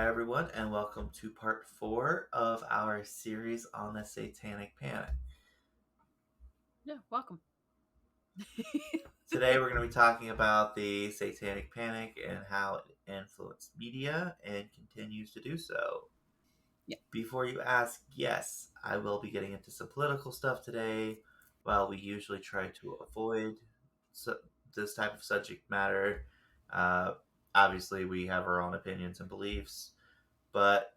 everyone, and welcome to part 4 of our series on the Satanic Panic. Yeah, welcome. Today, we're going to be talking about the Satanic Panic and how it influenced media and continues to do so. Yeah. Before you ask, yes, I will be getting into some political stuff today. While we usually try to avoid this type of subject matter, uh, obviously, we have our own opinions and beliefs. But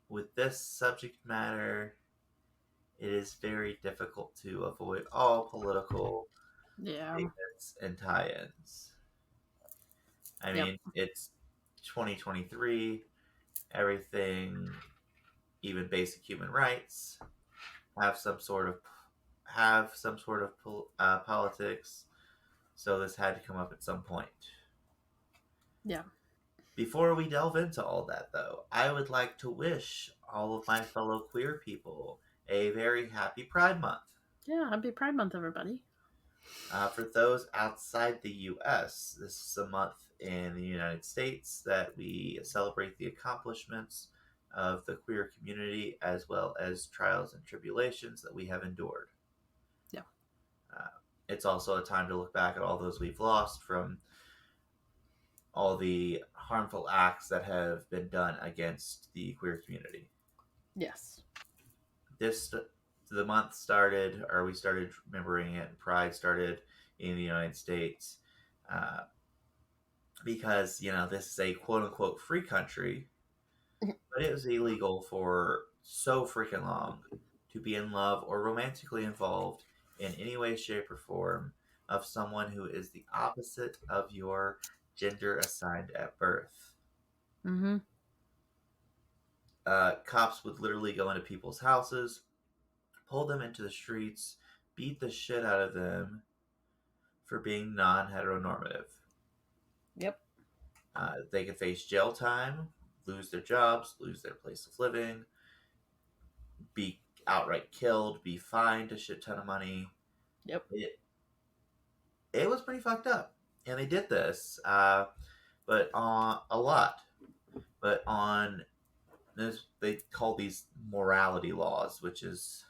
with this subject matter, it is very difficult to avoid all political Yeah. statements and tie-ins. I Yep. mean, it's 2023. Everything, even basic human rights, have some sort of politics. So this had to come up at some point. Yeah. Before we delve into all that, though, I would like to wish all of my fellow queer people a very happy Pride Month. Yeah. Happy Pride Month, everybody. For those outside the US, this is a month in the United States that we celebrate the accomplishments of the queer community as well as trials and tribulations that we have endured. Yeah. Uh, it's also a time to look back at all those we've lost from all the harmful acts that have been done against the queer community. Yes. The month started, or we started remembering it, and Pride started in the United States uh, because, this is a quote unquote free country, but it was illegal for so freaking long to be in love or romantically involved in any way, shape, or form of someone who is the opposite of your gender assigned at birth. Mm-hmm. Cops would literally go into people's houses, pull them into the streets, beat the shit out of them for being non heteronormative. Yep. They could face jail time, lose their jobs, lose their place of living, be outright killed, be fined a shit ton of money. Yep. It was pretty fucked up. And they did this, but on a lot. But on this, they call these morality laws, which is,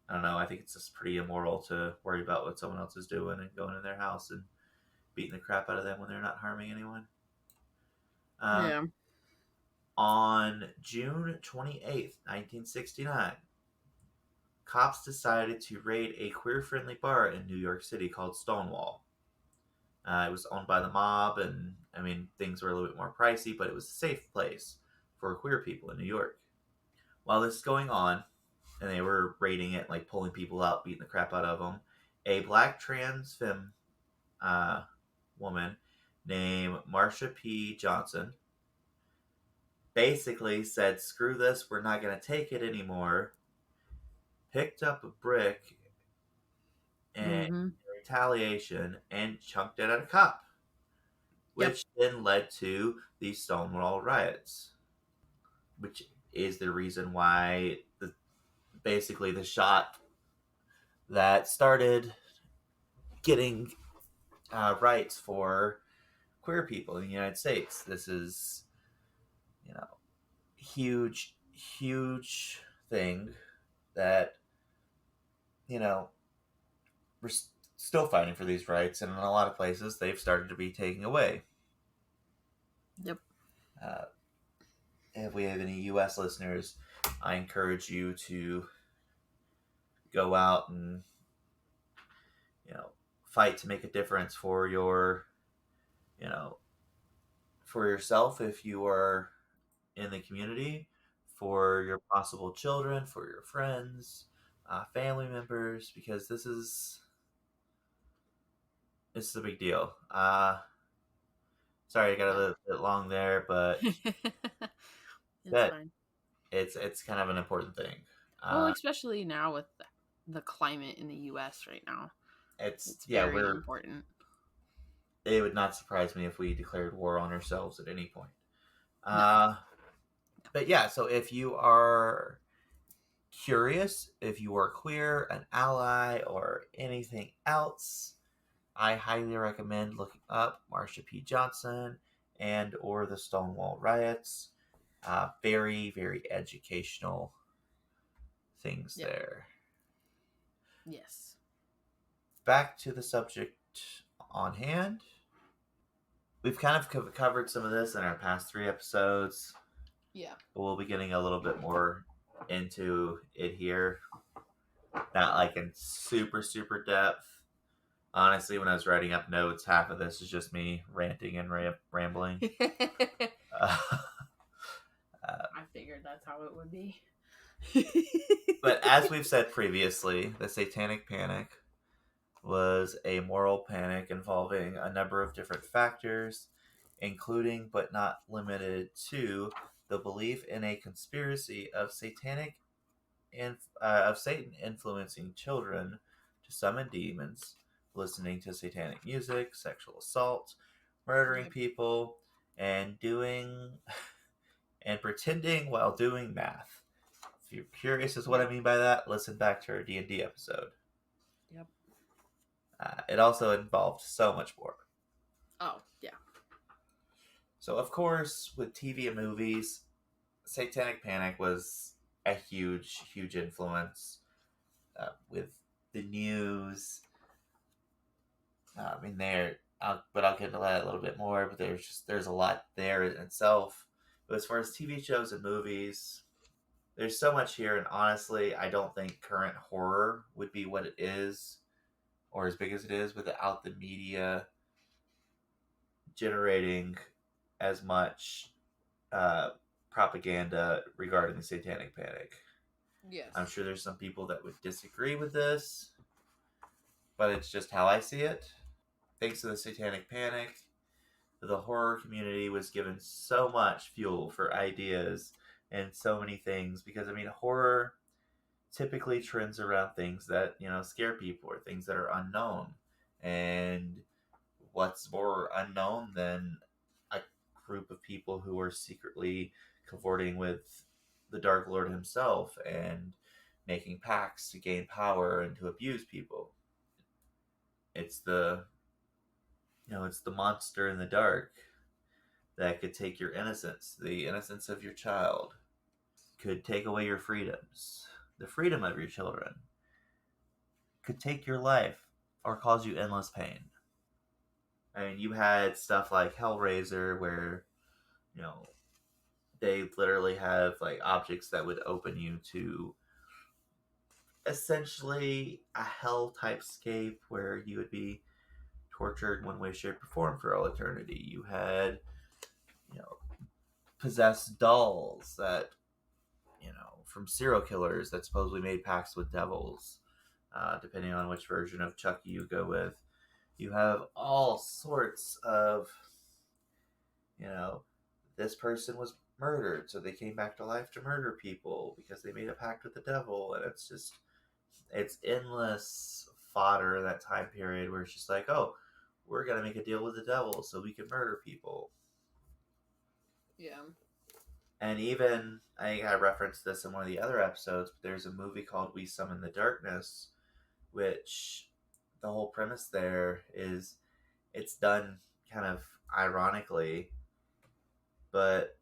I don't know, I think it's just pretty immoral to worry about what someone else is doing and going in their house and beating the crap out of them when they're not harming anyone. Um, Yeah. on June 28th, 1969, cops decided to raid a queer-friendly bar in New York City called Stonewall. It was owned by the mob, and I mean, things were a little bit more pricey, but it was a safe place for queer people in New York. While this is going on, and they were raiding it, like pulling people out, beating the crap out of them, a black trans femme woman named Marsha P. Johnson basically said, "Screw this, we're not going to take it anymore," picked up a brick and Mm-hmm. in retaliation and chunked it at a cop, Yep. which then led to the Stonewall riots, which is the reason why basically the shot that started getting rights for queer people in the United States. This is, you know, huge, huge thing that, you know, we're still fighting for these rights, and in a lot of places they've started to be taken away. Yep. Uh, if we have any U.S. listeners, I encourage you to go out and, fight to make a difference for you know, for yourself if you are in the community, for your possible children, for your friends, family members, because this is a big deal. Sorry, I got a Yeah. little bit long there, but It's that fine. it's kind of an important thing. Well, Uh, especially now with the climate in the U.S. right now, it's it's yeah, very we're important. it would not surprise me if we declared war on ourselves at any point. No. Uh, but yeah, so if you are curious, if you are queer, an ally, or anything else, I highly recommend looking up Marsha P. Johnson and or the Stonewall riots. Very, very educational things Yep. there. Yes. Back to the subject on hand. We've kind of covered some of this in our past 3 episodes, Yeah. but we'll be getting a little bit more into it here. Not like in super, super depth. Honestly, when I was writing up notes, half of this is just me ranting and rambling. Uh, I figured that's how it would be. but as we've said previously, the Satanic Panic was a moral panic involving a number of different factors, including but not limited to the belief in a conspiracy of of Satan influencing children to summon demons, listening to satanic music, sexual assault, murdering Yep. people, and doing and pretending while doing math. If you're curious as to what I mean by that, listen back to our D&D episode. Yep. It also involved so much more. Oh, yeah. So, of course, with TV and movies, Satanic Panic was a huge, huge influence with the news. In there, but I'll get into that a little bit more. But there's a lot there in itself. But as far as TV shows and movies, there's so much here, and honestly, I don't think current horror would be what it is, or as big as it is, without the media generating as much propaganda regarding the Satanic Panic. Yes. I'm sure there's some people that would disagree with this, but it's just how I see it. Thanks to the Satanic Panic, the horror community was given so much fuel for ideas and so many things because I mean horror typically trends around things that scare people or things that are unknown, and what's more unknown than a group of people who are secretly cavorting with the Dark Lord himself and making pacts to gain power and to abuse people. It's the monster in the dark that could take your innocence, the innocence of your child, could take away your freedoms, the freedom of your children, could take your life or cause you endless pain. I mean, you had stuff like Hellraiser where, you know, they literally have like objects that would open you to essentially a hell type scape where you would be tortured one way, shape, or form for all eternity. You had, you know, possessed dolls that, from serial killers that supposedly made pacts with devils, depending on which version of Chucky you go with. You have all sorts of, you know, this person was murdered, so they came back to life to murder people because they made a pact with the devil, and it's endless fodder in that time period where it's just like, oh, we're gonna make a deal with the devil so we can murder people. Yeah. And even I think I referenced this in one of the other episodes, but there's a movie called We Summon the Darkness, which the whole premise there is it's done kind of ironically, but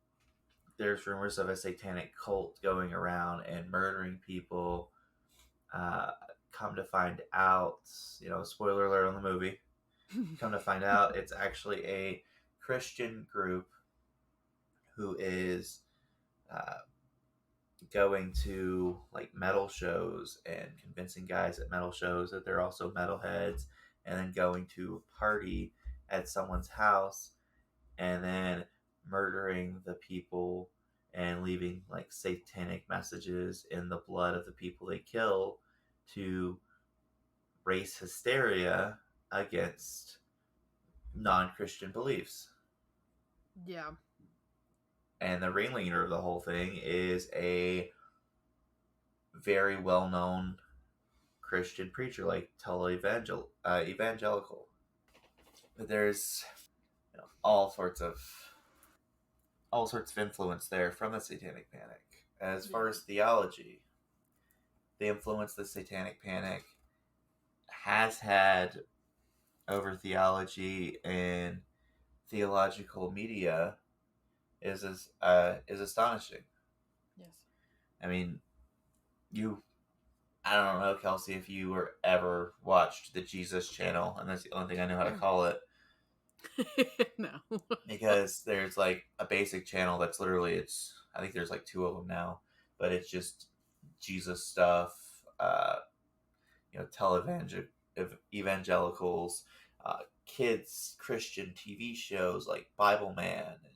there's rumors of a satanic cult going around and murdering people. Uh, Come to find out, spoiler alert on the movie. Come to find out, it's actually a Christian group who is uh, going to like metal shows and convincing guys at metal shows that they're also metalheads, and then going to a party at someone's house and then murdering the people and leaving like satanic messages in the blood of the people they kill to raise hysteria against non-Christian beliefs. Yeah. And the ringleader of the whole thing is a very well-known Christian preacher, like evangelical. But there's all sorts of influence there from the Satanic Panic. As far as theology, the influence the Satanic Panic has had over theology and theological media is astonishing. Yes. I mean, you I don't know, Kelsey, if you were ever watched the Jesus channel, and that's the only thing I know how to call it. No. Because there's like a basic channel that's literally I think there's like two of them now, but it's just Jesus stuff, evangelicals, kids Christian TV shows like Bible Man and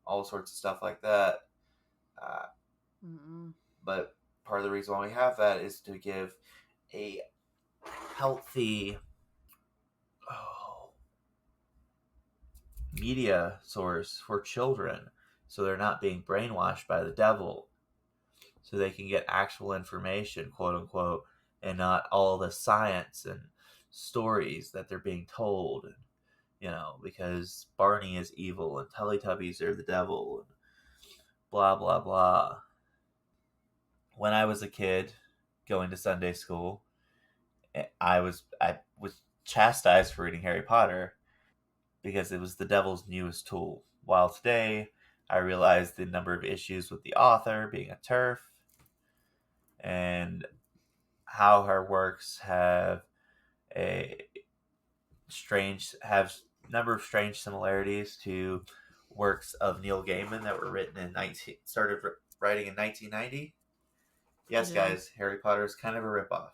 all sorts of stuff like that. Uh, but part of the reason why we have that is to give a healthy media source for children so they're not being brainwashed by the devil, so they can get actual information, quote unquote, and not all the science and stories that they're being told, because Barney is evil and Teletubbies are the devil and blah blah blah. When I was a kid going to Sunday school, I was chastised for reading Harry Potter because it was the devil's newest tool. While today I realize the number of issues with the author being a TERF and how her works have a number of strange similarities to works of Neil Gaiman that were written started writing in 1990. Yes, Yeah. guys, Harry Potter is kind of a ripoff.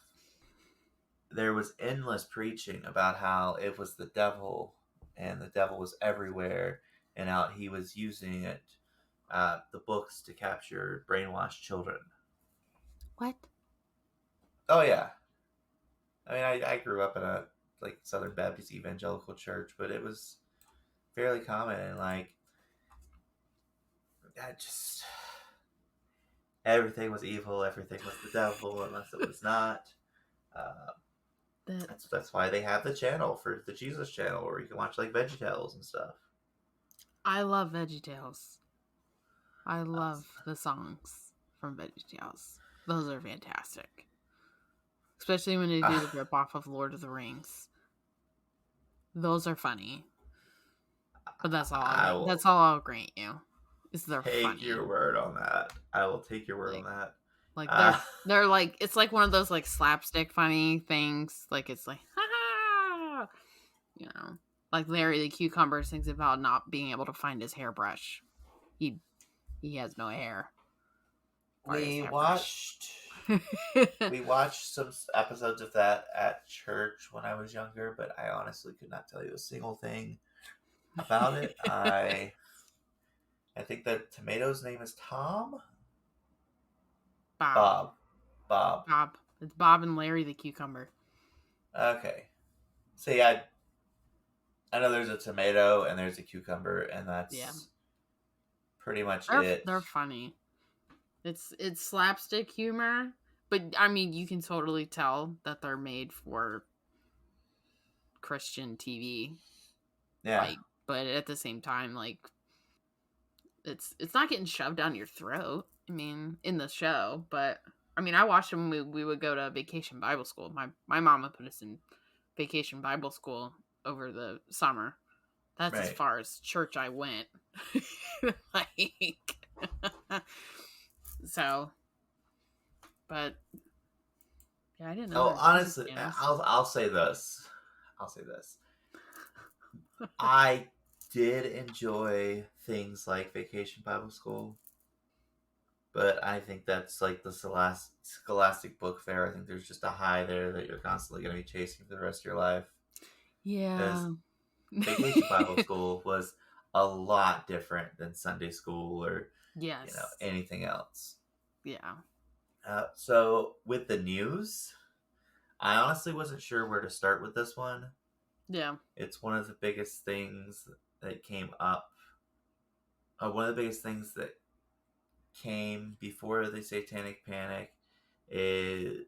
There was endless preaching about how it was the devil and the devil was everywhere and how he was using the books to capture brainwashed children. What? Oh yeah, I mean I grew up in a like Southern Baptist evangelical church, but it was fairly common and like I just everything was evil, everything was the devil unless it was not. Uh, that's why they have the channel for the Jesus channel where you can watch like VeggieTales and stuff. I love VeggieTales. I love the songs from VeggieTales. Those are fantastic. Especially when they do the ripoff of Lord of the Rings. Those are funny. But that's all I'll grant you. Is they're funny. Take your word on that. I will take your word on that. Like they're like it's like one of those like slapstick funny things. Like it's like ha, like Larry the Cucumber sings about not being able to find his hairbrush. He has no hair. We watched some episodes of that at church when I was younger, but I honestly could not tell you a single thing about it. I think the tomato's name is Tom. Bob. It's Bob and Larry the Cucumber. Okay. See, I know there's a tomato and there's a cucumber, and that's pretty much it. They're funny. It's slapstick humor, but I mean, you can totally tell that they're made for Christian TV. Yeah. But at the same time, like, it's not getting shoved down your throat. I mean, in the show, but I mean, I watched them. We would go to Vacation Bible School. My mom would put us in Vacation Bible School over the summer. That's as far as church I went. Like, so, but yeah, I didn't know. Oh, honestly, I'll say this. I did enjoy things like Vacation Bible School, but I think that's like the Scholastic Book Fair. I think there's just a high there that you're constantly going to be chasing for the rest of your life. Yeah. Vacation Bible School was a lot different than Sunday school or anything else. Yeah. So with the news, I honestly wasn't sure where to start with this one. Yeah. It's one of the biggest things that came up. One of the biggest things that came before the Satanic Panic is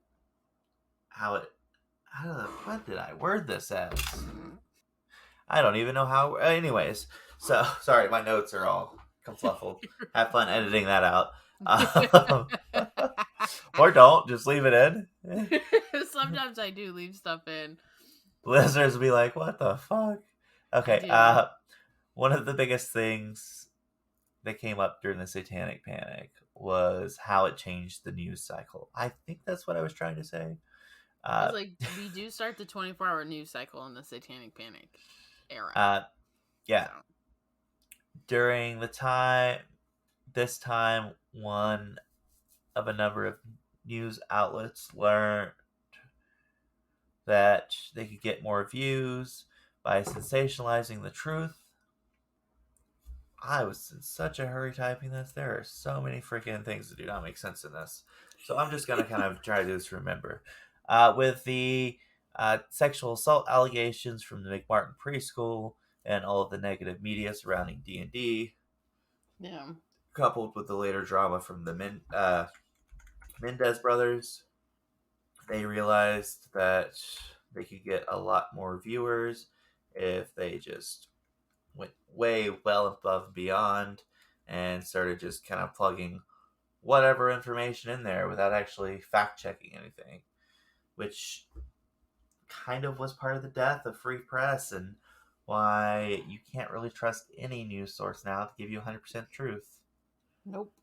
what did I word this as? I don't even know how. Anyways, so sorry, my notes are all confluffled. Have fun editing that out. Or don't, just leave it in. Sometimes I do leave stuff in. Listeners will be like, what the fuck? Okay, one of the biggest things that came up during the Satanic Panic was how it changed the news cycle. I think that's what I was trying to say. I was Uh, like, we do start the 24-hour news cycle in the Satanic Panic era. uh, yeah, So, during this time, one of a number of news outlets learned that they could get more views by sensationalizing the truth. I was in such a hurry typing this. There are so many freaking things that do not make sense in this. So I'm just going to kind of try to do this to remember. With the sexual assault allegations from the McMartin preschool and all of the negative media surrounding D&D, yeah. coupled with the later drama from the Mendez brothers, they realized that they could get a lot more viewers if they just went way well above and beyond and started just kind of plugging whatever information in there without actually fact checking anything, which kind of was part of the death of free press and why you can't really trust any news source now to give you 100% truth. Nope.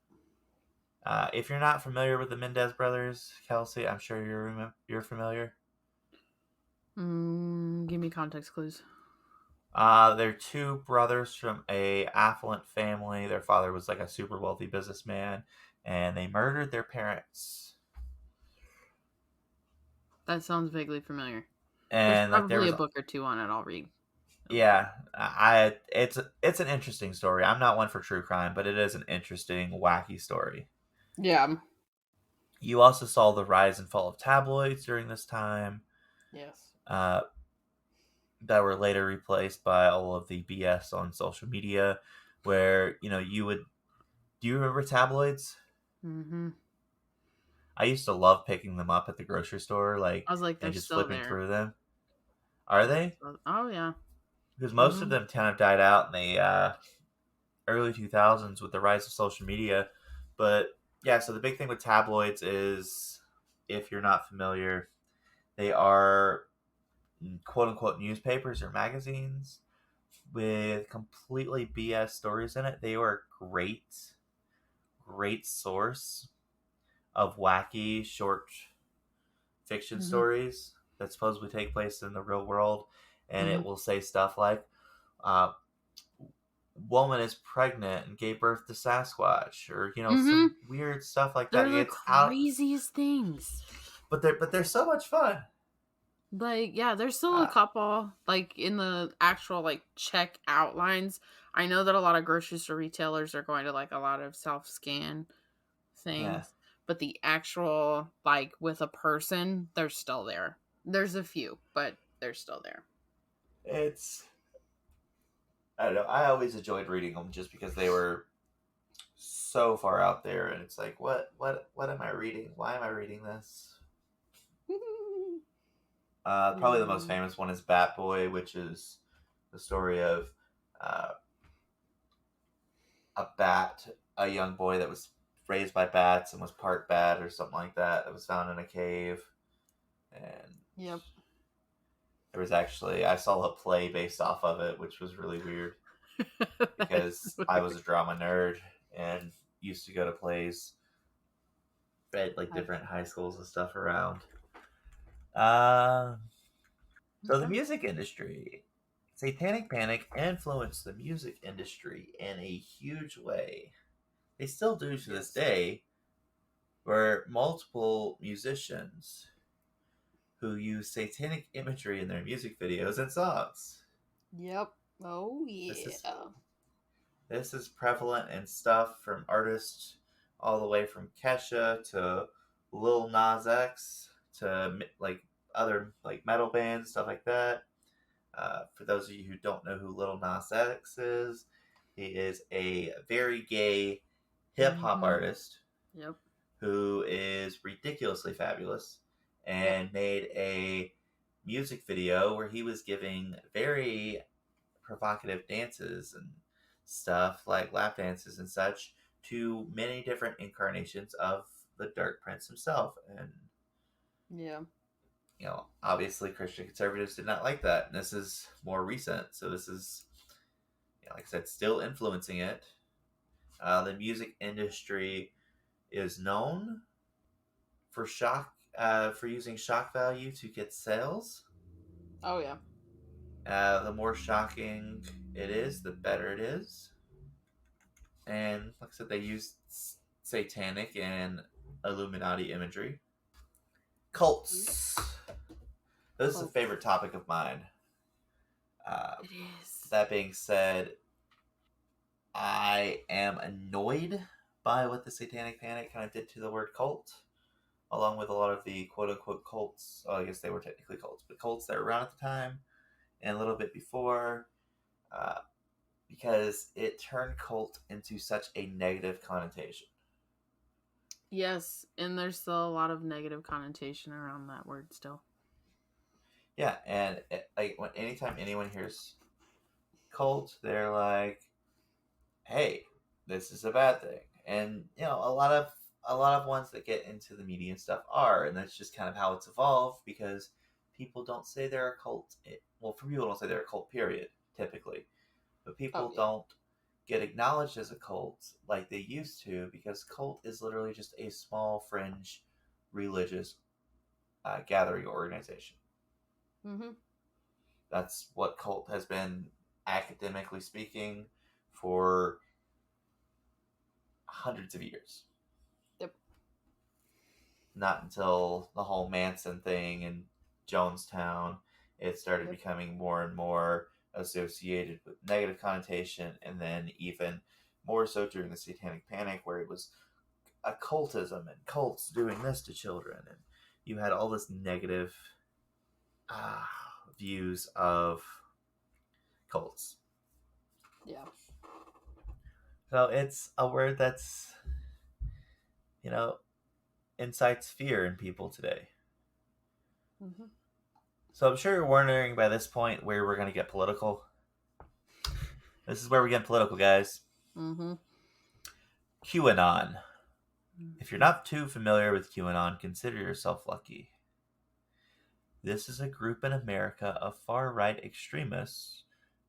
If you're not familiar with the Mendez brothers, Kelsey, I'm sure you're familiar. Give me context clues. They're two brothers from a affluent family. Their father was like a super wealthy businessman, and they murdered their parents. That sounds vaguely familiar. There's And like there probably was, a book or two on it. I'll read. yeah, it's an interesting story. I'm not one for true crime, but it is an interesting, wacky story. Yeah. You also saw the rise and fall of tabloids during this time. Yes. Uh, that were later replaced by all of the BS on social media, where you would. Do you remember tabloids? Mm-hmm. I used to love picking them up at the grocery store, I was like, they're and just still flipping there. through them. Are they? Oh yeah. Because most of Mm-hmm. them kind of died out in the early 2000s with the rise of social media. But yeah, so the big thing with tabloids is, if you're not familiar, they are quote unquote newspapers or magazines with completely BS stories in it. They are a great source of wacky short fiction Mm-hmm. stories that supposedly take place in the real world, and Mm-hmm. it will say stuff like, uh, "Woman is pregnant and gave birth to Sasquatch," or Mm-hmm. some weird stuff like that. They're the It's out, craziest things. but they're so much fun. Like, yeah, there's still a Uh, couple, like, in the actual, like, check outlines. I know that a lot of grocery store retailers are going to, like, a lot of self-scan yeah, things, but the actual, like, with a person, they're still there. There's a few, but they're still there. it's I don't know. I always enjoyed reading them just because they were so far out there, and it's like, what am I reading? Why am I reading this? Probably the most Yeah. famous one is Bat Boy, which is the story of uh, a bat, a young boy that was raised by bats and was part bat or something like that. That was found in a cave, and Yep. there was actually I saw a play based off of it, which was really weird That's because I was weird. a drama nerd and used to go to plays at like I've- different high schools and stuff around. Uh, so the Okay. music industry, Satanic Panic influenced the music industry in a huge way. They still do to this Yes. day, where multiple musicians who use satanic imagery in their music videos and songs. Yep. Oh, This is yeah. this is prevalent in stuff from artists all the way from Kesha to Lil Nas X to like other like metal bands, stuff like that. For those of you who don't know who Lil Nas X is, he is a very gay hip hop Mm-hmm. artist Yep. who is ridiculously fabulous Yep. and made a music video where he was giving very provocative dances and stuff like lap dances and such to many different incarnations of the Dark Prince himself. And Yeah. obviously Christian conservatives did not like that, and this is more recent, so this is like I said, still influencing it. The music industry is known for for using shock value to get sales. Oh yeah. The more shocking it is, the better it is. And like I said, they use satanic and Illuminati imagery. Cults. This is a Cult. favorite topic of mine. Uh, It is. that being said, I am annoyed by what the Satanic Panic kind of did to the word cult, along with a lot of the quote unquote cults. Oh, I guess they were technically cults, but cults that were around at the time and a little bit before, uh, because it turned cult into such a negative connotation. Yes, and there's still a lot of negative connotation around that word still. Yeah, and anytime anyone hears cult, they're like, "Hey, this is a bad thing," and a lot of ones that get into the media and stuff are, and that's just kind of how it's evolved because people don't say they're a cult. Well, for people don't say they're a cult, period, typically, but Oh people yeah. don't get acknowledged as a cult like they used to because cult is literally just a small fringe religious gathering organization. Mhm. That's what cult has been, academically speaking, for hundreds of years. Yep. Not until the whole Manson thing in Jonestown, it started Yep. becoming more and more associated with negative connotation, and then even more so during the Satanic Panic, where it was occultism and cults doing this to children, and you had all this negative uh, views of cults. Yeah. So it's a word that's, you know, incites fear in people today. Mhm. So I'm sure you're wondering by this point where we're going to get political. This is where we get political, guys. Mhm. QAnon. If you're Mhm. not too familiar with QAnon, consider yourself lucky. This is a group in America of far right extremists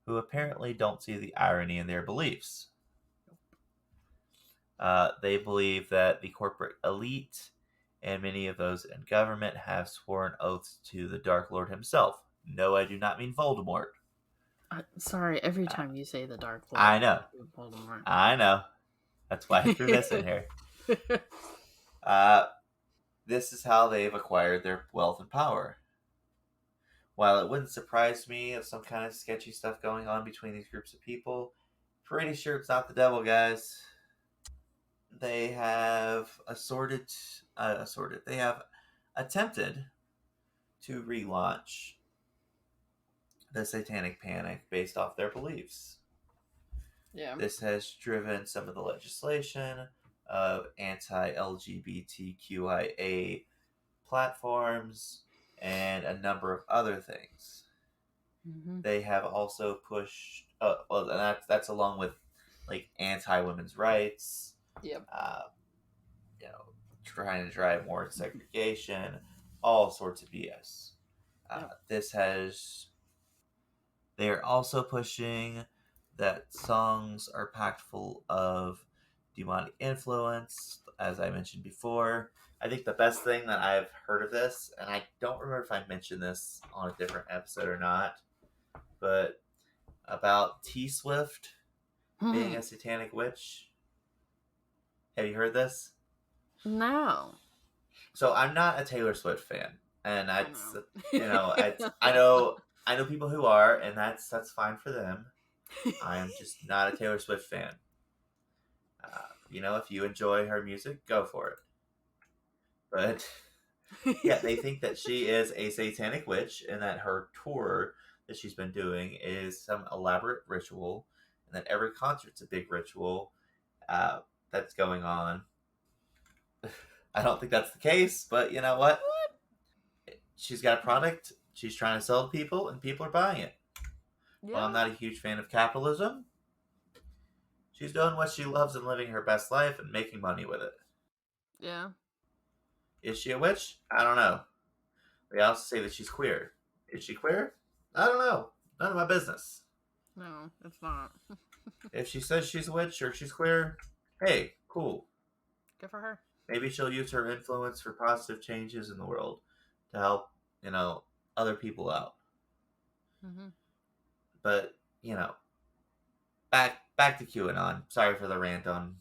who apparently don't see the irony in their beliefs. They believe that the corporate elite and many of those in government have sworn oaths to the Dark Lord himself. No, I do not mean Voldemort. Sorry, every Uh, time you say the Dark Lord, I I know. think of Voldemort. I know. That's why I threw this in here. Uh, this is how they've acquired their wealth and power. While it wouldn't surprise me if some kind of sketchy stuff going on between these groups of people, pretty sure it's not the devil, guys. They have they have attempted to relaunch the Satanic Panic based off their beliefs. Yeah. This has driven some of the legislation of anti-LGBTQIA platforms and a number of other things. Mm-hmm. They have also pushed, and that's along with like anti-women's rights, Yep. uh, trying to drive more segregation, all sorts of BS. Yep. This has They are also pushing that songs are packed full of demonic influence, as I mentioned before. I think the best thing that I've heard of this, and I don't remember if I mentioned this on a different episode or not, but about T Swift being a satanic witch. Have you heard this? No. So I'm not a Taylor Swift fan, and I that's know. I know people who are, and that's fine for them. I am just not a Taylor Swift fan. If you enjoy her music, go for it. But yeah, they think that she is a satanic witch and that her tour that she's been doing is some elaborate ritual, and that every concert's a big ritual uh, that's going on. I don't think that's the case, but you know what? She's got a product she's trying to sell to people, and people are buying it. Well, I'm Yeah. not a huge fan of capitalism. She's doing what she loves and living her best life and making money with it. Yeah. Is she a witch? I don't know. They also say that she's queer. Is she queer? I don't know. None of my business. No, it's not. If she says she's a witch or she's queer, hey, cool. Good for her. Maybe she'll use her influence for positive changes in the world to help, you know, other people out. Mm-hmm. But, you know, back to QAnon. Sorry for the rant on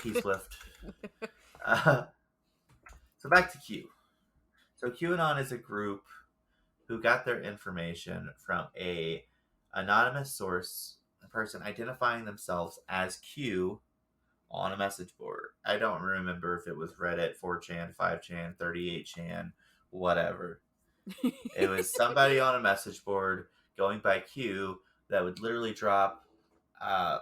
T Swift. Uh, so back to Q. So QAnon is a group who got their information from a anonymous source, a person identifying themselves as Q on a message board. I don't remember if it was Reddit, 4chan, 5chan, 38chan, whatever. It was somebody on a message board going by Q that would literally drop uh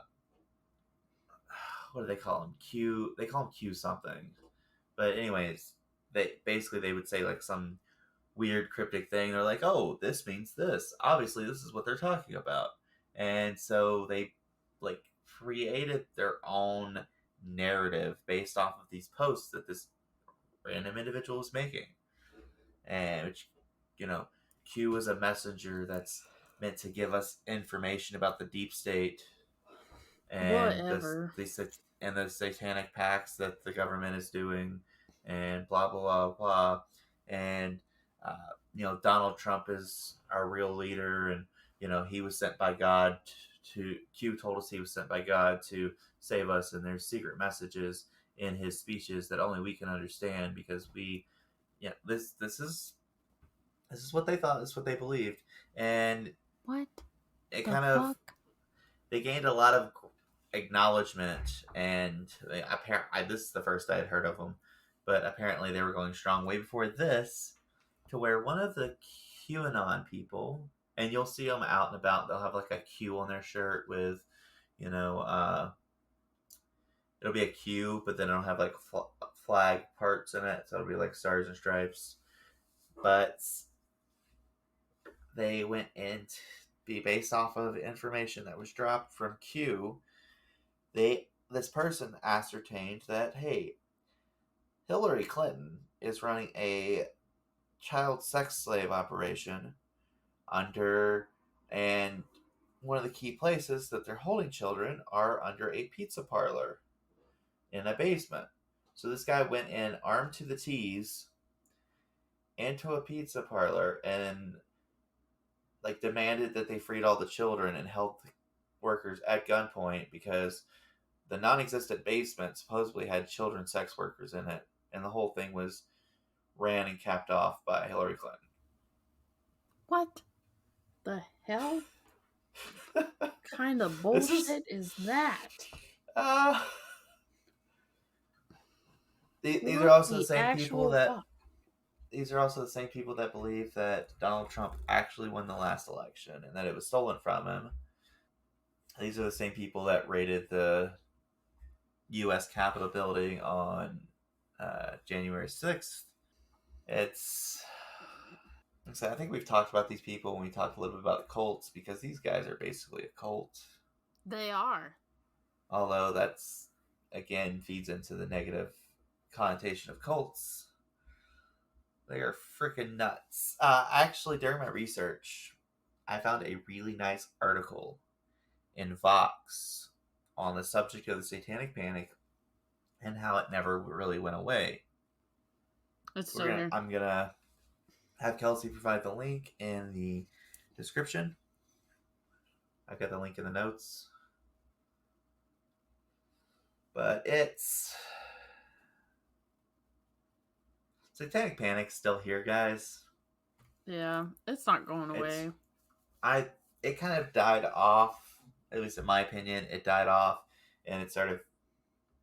what do they call him? Q, they call him Q something. But anyways, they would say like some weird cryptic thing. They're like, "Oh, this means this. Obviously, this is what they're talking about." And so they like created their own narrative based off of these posts that this random individual was making. And which, you know, Q is a messenger that's meant to give us information about the deep state and Whatever. the satanic pacts that the government is doing, and blah blah blah blah, and you know, Donald Trump is our real leader, and you know, he was sent by God to. Q told us he was sent by God to save us, and there's secret messages in his speeches that only we can understand because we, yeah, this is what they thought, this is what they believed, and What it the kind of fuck? they gained a lot of acknowledgement, and this is the first I had heard of them, but apparently they were going strong way before this, to where one of the QAnon people, and you'll see them out and about, they'll have like a Q on their shirt with, you know, it'll be a Q, but then it'll have like flag parts in it, so it'll be like stars and stripes. But they went in to be based off of information that was dropped from Q. This person ascertained that, hey, Hillary Clinton is running a child sex slave operation under, and one of the key places that they're holding children are under a pizza parlor in a basement. So this guy went in armed to the teeth into a pizza parlor and like demanded that they freed all the children and held the workers at gunpoint because the non-existent basement supposedly had children sex workers in it, and the whole thing was ran and capped off by Hillary Clinton. What the hell kind of This is bullshit is that? uh, these are What also the the same people actual that fuck? these are also the same people that believe that Donald Trump actually won the last election and that it was stolen from him. These are the same people that raided the U.S. Capitol building on January 6th. It's So I think we've talked about these people when we talked a little bit about cults because these guys are basically a cult. They are. Although that's again feeds into the negative connotation of cults. They are freaking nuts. Actually, during my research, I found a really nice article in Vox on the subject of the Satanic Panic and how it never really went away. It's still here. I'm gonna have Kelsey provide the link in the description. I've got the link in the notes. But it's Satanic Panic's still here, guys. Yeah, it's not going It's away. I it kind of died off, at least in my opinion. It died off and it started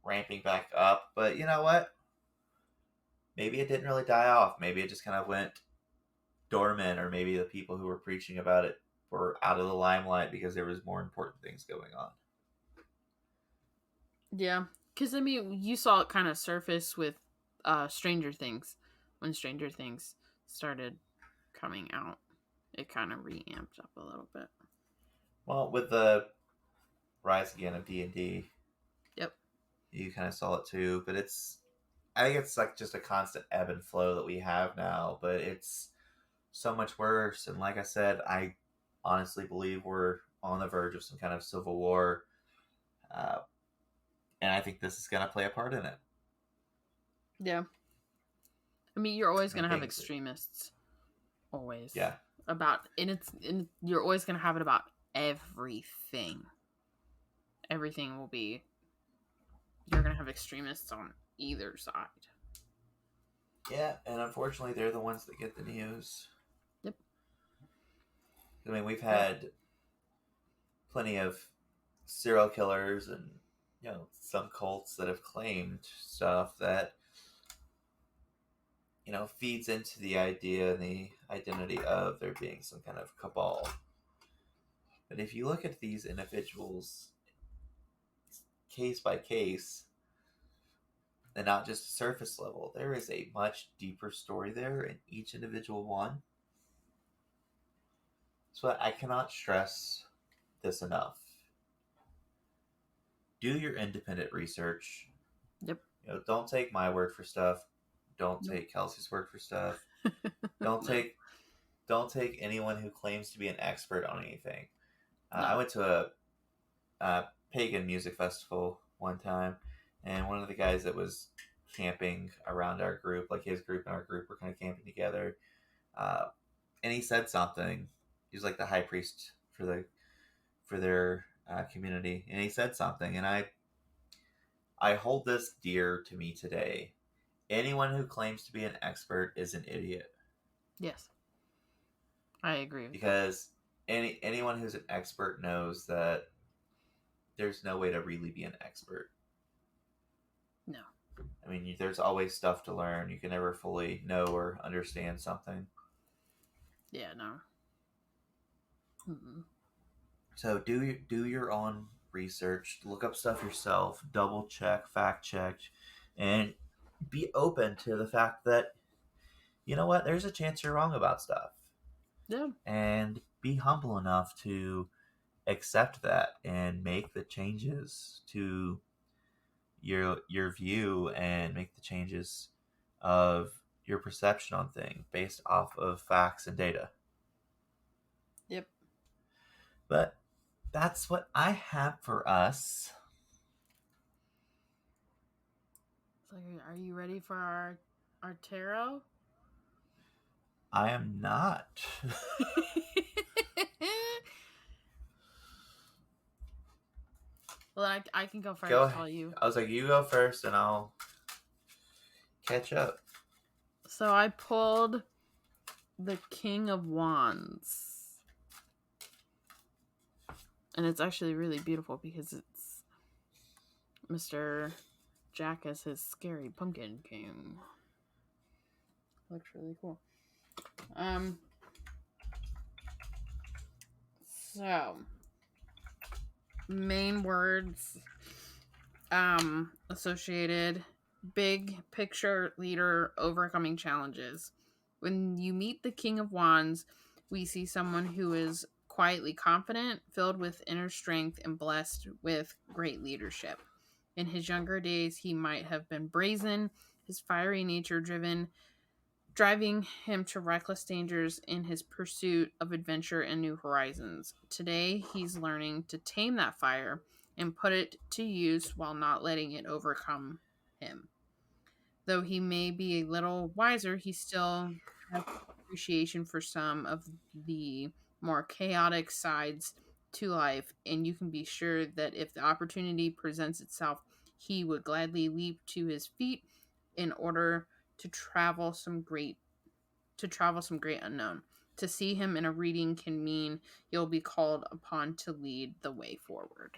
ramping back up. But you know what? Maybe it didn't really die off. Maybe it just kind of went dormant, or maybe the people who were preaching about it were out of the limelight because there was more important things going on. Yeah, because I mean, you saw it kind of surface with Stranger Things when Stranger Things started coming out. It kind of reamped up a little bit. Well, with the rise again of D&D, Yep. you kind of saw it too. But I think it's like just a constant ebb and flow that we have now. But it's so much worse. And like I said, I honestly believe we're on the verge of some kind of civil war. Uh, And I think this is going to play a part in it. Yeah. I mean, you're always I going to have think that, extremists. Always. yeah. You're always going to have it about everything. Everything will be, you're going to have extremists on either side. Yeah, and unfortunately, they're the ones that get the news. Yep. I mean, we've had plenty of serial killers and, some cults that have claimed stuff that, feeds into the idea and the identity of there being some kind of cabal. But if you look at these individuals case by case, and not just surface level, there is a much deeper story there in each individual one. So I cannot stress this enough. Do your independent research. Yep. Don't take my word for stuff. Don't Nope. take Kelsey's word for stuff. Don't take anyone who claims to be an expert on anything. No. I went to a pagan music festival one time, and one of the guys that was camping around our group, like his group and our group were kind of camping together, and he said something. He was like the high priest for their community, and he said something, and I hold this dear to me today. Anyone who claims to be an expert is an idiot. Yes. I agree with because anyone who's an expert knows that there's no way to really be an expert. No. I mean, there's always stuff to learn. You can never fully know or understand something. Yeah, no. Mm-mm. So do your own research, look up stuff yourself, double check, fact check, and be open to the fact that you know what, there's a chance you're wrong about stuff. Yeah. And be humble enough to accept that and make the changes to your view and make the changes of your perception on things based off of facts and data. Yep. But that's what I have for us. So, are you ready for our tarot? I am not. Well, I can go first. Go ahead. While you. I was like, you go first, and I'll catch up. So I pulled the King of Wands, and it's actually really beautiful because it's Mr. Jack as his scary pumpkin king. Looks really cool. So main words associated: big picture leader overcoming challenges. When you meet the King of Wands, we see someone who is quietly confident, filled with inner strength, and blessed with great leadership. In his younger days, he might have been brazen, his fiery nature driving him to reckless dangers in his pursuit of adventure and new horizons. Today, he's learning to tame that fire and put it to use while not letting it overcome him. Though he may be a little wiser, he still has appreciation for some of the more chaotic sides to life, and you can be sure that if the opportunity presents itself, he would gladly leap to his feet in order to travel some great unknown. To see him in a reading can mean you'll be called upon to lead the way forward.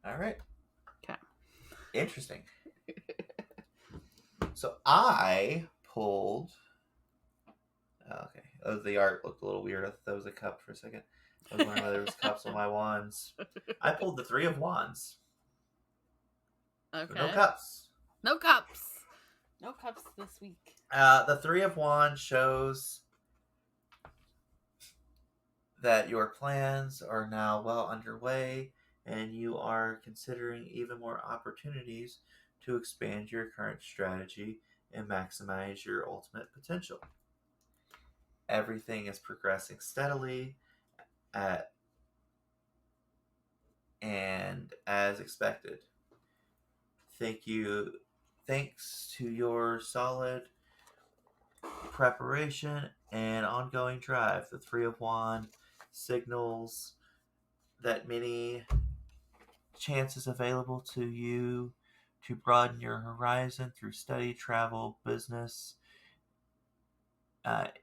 All right. Okay. Interesting. So I pulled. Okay. Oh, the art looked a little weird. I thought that was a cup for a second. I was wondering whether there was cups on my wands. I pulled the Three of Wands. Okay. So no cups. No cups. No cups this week. The Three of Wands shows that your plans are now well underway and you are considering even more opportunities to expand your current strategy and maximize your ultimate potential. Everything is progressing steadily And as expected, thanks to your solid preparation and ongoing drive, the Three of Wands signals that many chances available to you to broaden your horizon through study, travel, business,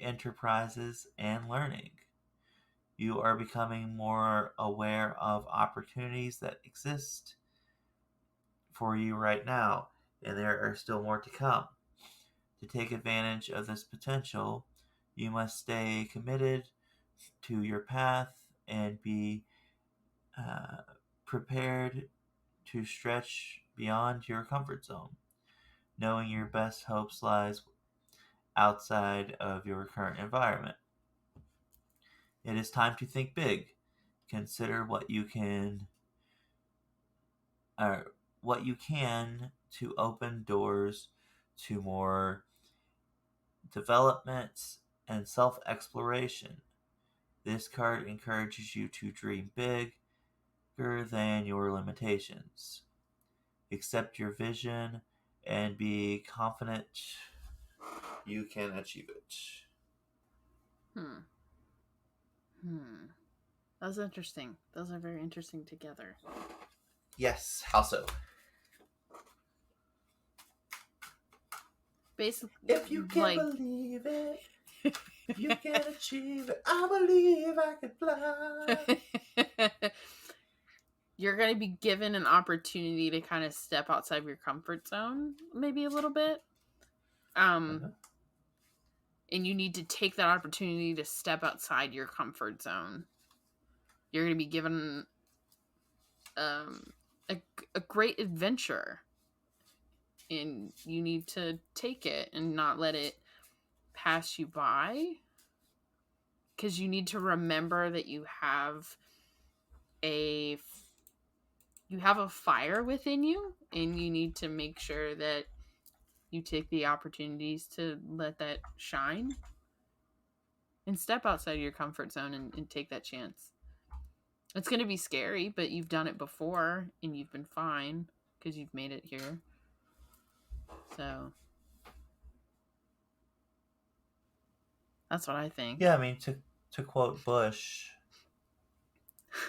enterprises, and learning. You are becoming more aware of opportunities that exist for you right now, and there are still more to come. To take advantage of this potential, you must stay committed to your path and be uh, prepared to stretch beyond your comfort zone, knowing your best hopes lies outside of your current environment. It is time to think big. Consider uh, what you can to open doors to more development and self-exploration. This card encourages you to dream bigger than your limitations. Accept your vision and be confident you can achieve it. Hmm. That's interesting. Those are very interesting together. Yes, how so? Basically, If you can believe it, you can achieve it. I believe I can fly. You're going to be given an opportunity to kind of step outside of your comfort zone, maybe a little bit. And you need to take that opportunity to step outside your comfort zone. You're going to be given a great adventure, and you need to take it and not let it pass you by, because you need to remember that you have a fire within you, and you need to make sure that you take the opportunities to let that shine and step outside your comfort zone and take that chance. It's going to be scary, but you've done it before and you've been fine because you've made it here. So that's what I think. Yeah, I mean, to quote Bush,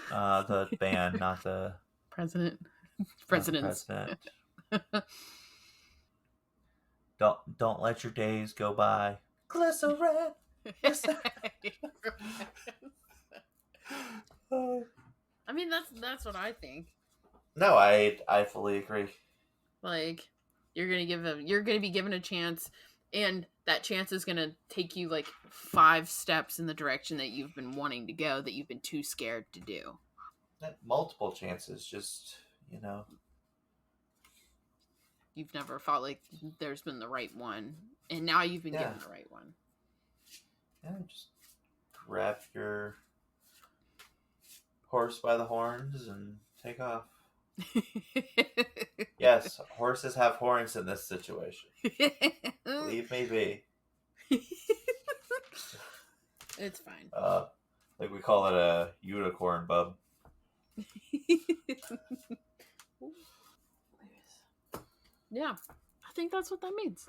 the band, not the presidents. president. Don't let your days go by. Glycerin. I mean, that's what I think. No, I fully agree. Like, you're gonna be given a chance, and that chance is gonna take you like 5 steps in the direction that you've been wanting to go, that you've been too scared to do. Multiple chances, just You've never felt like there's been the right one, and now you've been given the right one. Yeah, just grab your horse by the horns and take off. Yes, horses have horns in this situation. Leave me be. It's fine. Like we call it a unicorn, bub. Yeah, I think that's what that means.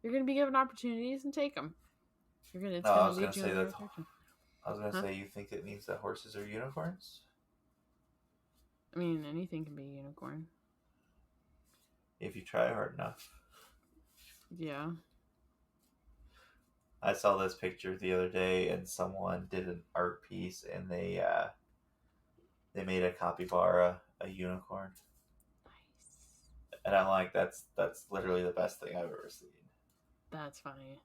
You're going to be given opportunities and take them. I was gonna say, you think it means that horses are unicorns? I mean, anything can be a unicorn. If you try hard enough. Yeah. I saw this picture the other day, and someone did an art piece, and they made a capybara a unicorn. Nice. And I'm like, that's literally the best thing I've ever seen. That's funny.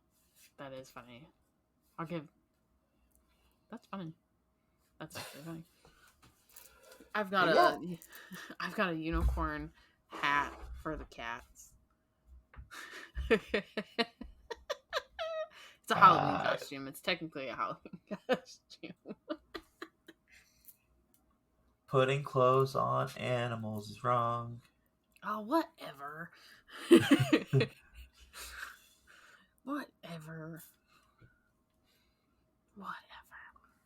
That is funny. That's funny. That's actually funny. I've got a unicorn hat for the cats. It's a Halloween costume. It's technically a Halloween costume. Putting clothes on animals is wrong. Oh, whatever. Whatever.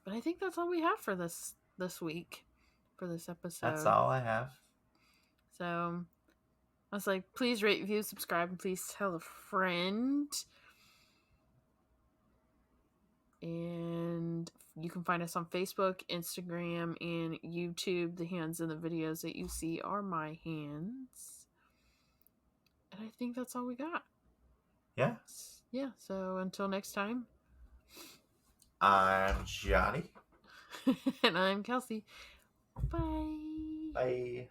But I think that's all we have for this week. for this episode. That's all I have. So I was like, please rate, review, subscribe, and please tell a friend. And you can find us on Facebook, Instagram, and YouTube. The hands in the videos that you see are my hands. And I think that's all we got. Yeah. Yeah, so until next time. I'm Johnny. And I'm Kelsey. Bye. Bye.